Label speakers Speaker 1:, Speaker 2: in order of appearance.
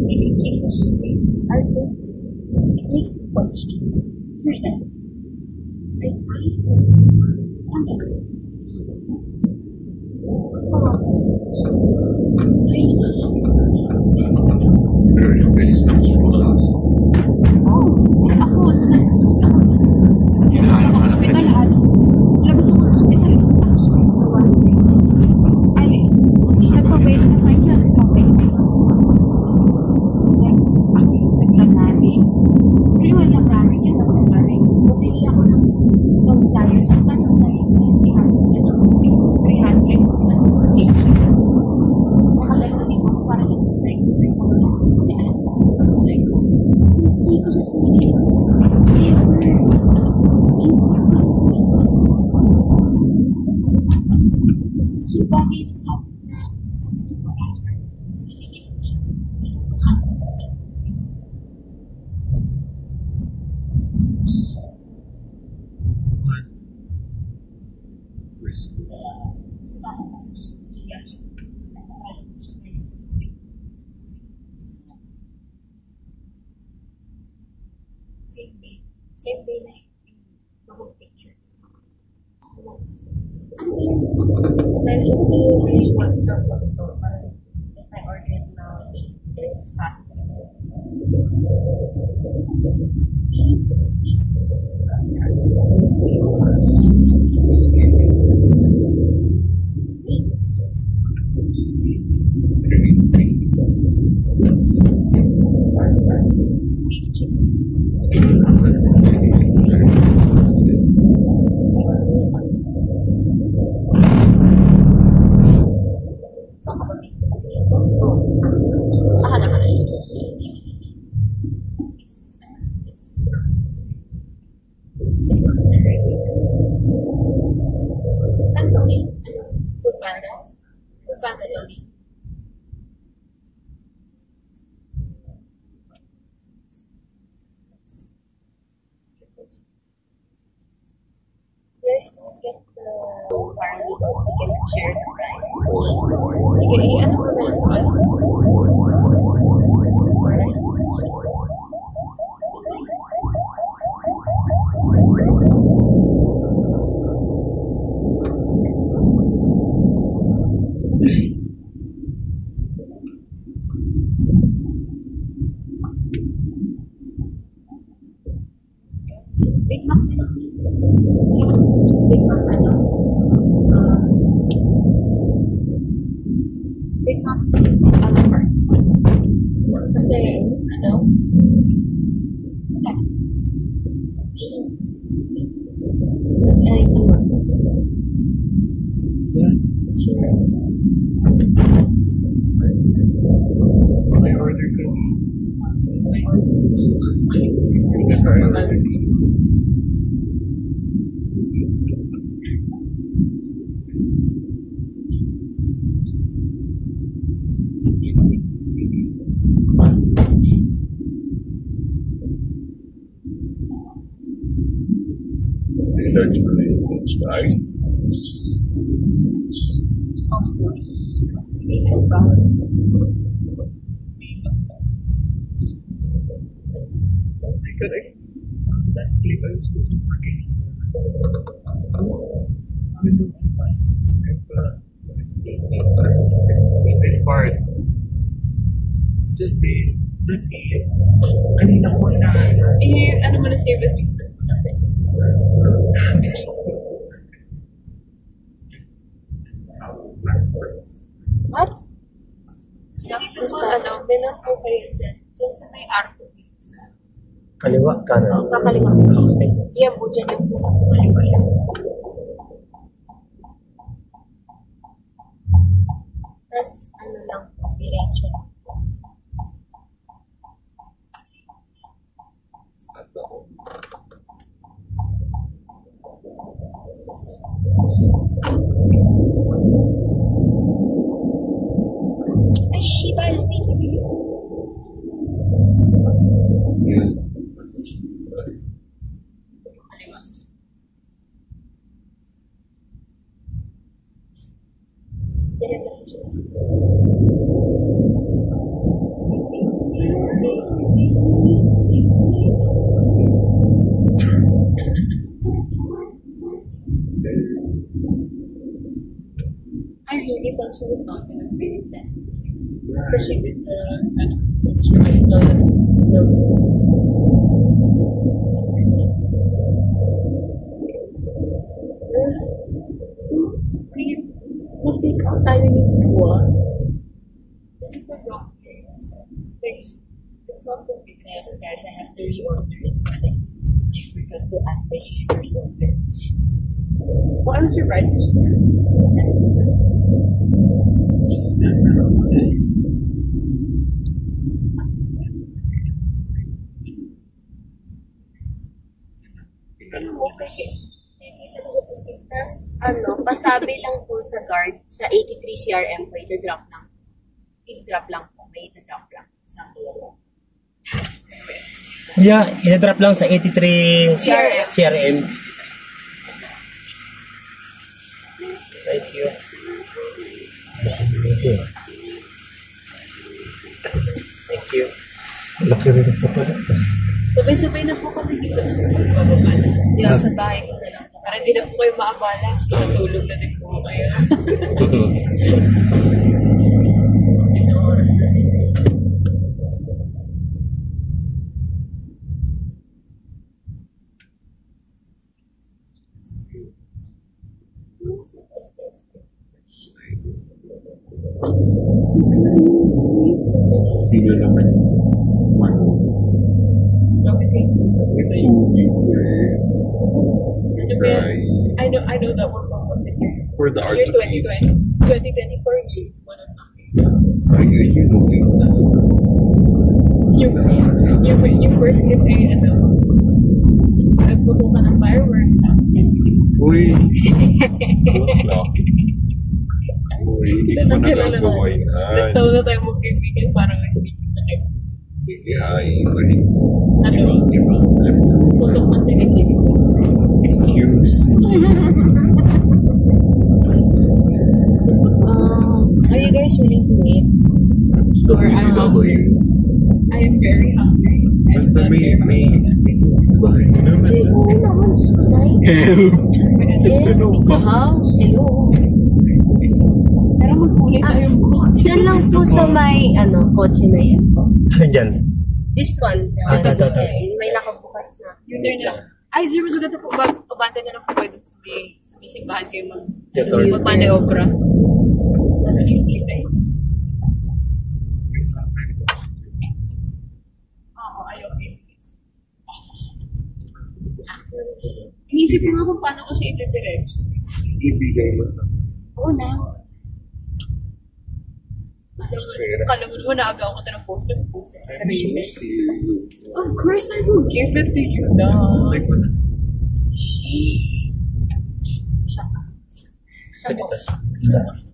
Speaker 1: Excuses she takes are so it makes you question yourself. Like, same day na the whole picture. There's one from Porto, if I order it now, it should be very fast. Beans and seeds. Beans and salt. Beef chicken. It's not very big. Saan kami? Food panda? Food panda daw. Yes, to get the parang we can share the price. Sige, ano mo na lang? Big Mac din. Big Mac ano? Big Mac ano part? Kasi ano? Ay, sure.
Speaker 2: I ordered it. Yes, I ordered it. Say Dutch rice. That clip I was looking for this part. Just this. That's it. Kanina ko na.
Speaker 1: Ano mo na service dito? What? Snacks po sa ano, meron po kayo dyan. Dyan sa may arco dito sa...
Speaker 3: Kaliwa, kanan.
Speaker 1: Oo, sa kaliwa.
Speaker 3: Okay.
Speaker 1: Yan po dyan yung pusa po kaliwa. Tapos, ano lang po, diretso lang. Ay, Shiba, lumili.
Speaker 2: Yeah.
Speaker 1: Kaliwa. Still lang siya. I really thought she was not gonna be that especially with the instrumentals, the so, na-fake out tayo ni Dua. This is the wrong place. Like, it's not the big guys, I have to reorder it kasi I forgot to add my sister's order. Well, I was surprised that she said it. Okay.
Speaker 4: Tapos, pasabi lang po sa guard, sa 83 CRM po, i-drop lang. I-drop lang po, may i-drop lang. Sa
Speaker 3: Yeah, i-drop lang sa 83
Speaker 4: CRM.
Speaker 3: CRM. Thank you. Thank you.
Speaker 5: Laki rin po pala.
Speaker 1: Sabay-sabay na po kami dito ng pagbababa na. Diyan sa bahay ko na lang po. Para hindi na po kayo maabala. Natulog na din po kayo.
Speaker 2: Sino naman with 2 viewers.
Speaker 1: I know that we're from the year.
Speaker 2: For the art
Speaker 1: Year
Speaker 2: of
Speaker 1: 2020. 2024 years. One of them.
Speaker 2: you know
Speaker 1: Yung first clip ay nagputo ka ng fireworks. Tapos sensitive.
Speaker 2: Uy! Wala. Uy, hindi ko nagagawa yan.
Speaker 1: Nagtaon na tayo magkaibigan. Parang hindi kita kayo.
Speaker 2: Sige, ibahin mo.
Speaker 1: Putok ng delicate.
Speaker 2: Excuse me.
Speaker 4: Are you guys willing to wait?
Speaker 2: WW.
Speaker 1: I am very hungry.
Speaker 2: Basta may bahay naman.
Speaker 4: Yes, oo naman. It's a house. Hello.
Speaker 1: Tara maghuli tayo buhok.
Speaker 4: Diyan lang po sa may, kotse na yan.
Speaker 3: Ano dyan?
Speaker 4: This one.
Speaker 3: Ito.
Speaker 4: May nakabukas na.
Speaker 1: Yung there na. Ay, zero sugat po. Pabante na lang po kayo dun sa may simbahan kayo
Speaker 3: Ito.
Speaker 1: magmaniobra. Mas kipli kayo. Oo, ayaw kayo. Inisip ko nga kung paano ko siya itidiretso.
Speaker 2: Ibigay mo sa
Speaker 4: Oo na.
Speaker 1: Kala mo na-agaw ko ito ng poster.
Speaker 2: I'm so serious.
Speaker 1: Of course, I will give it to you now.
Speaker 3: Ito.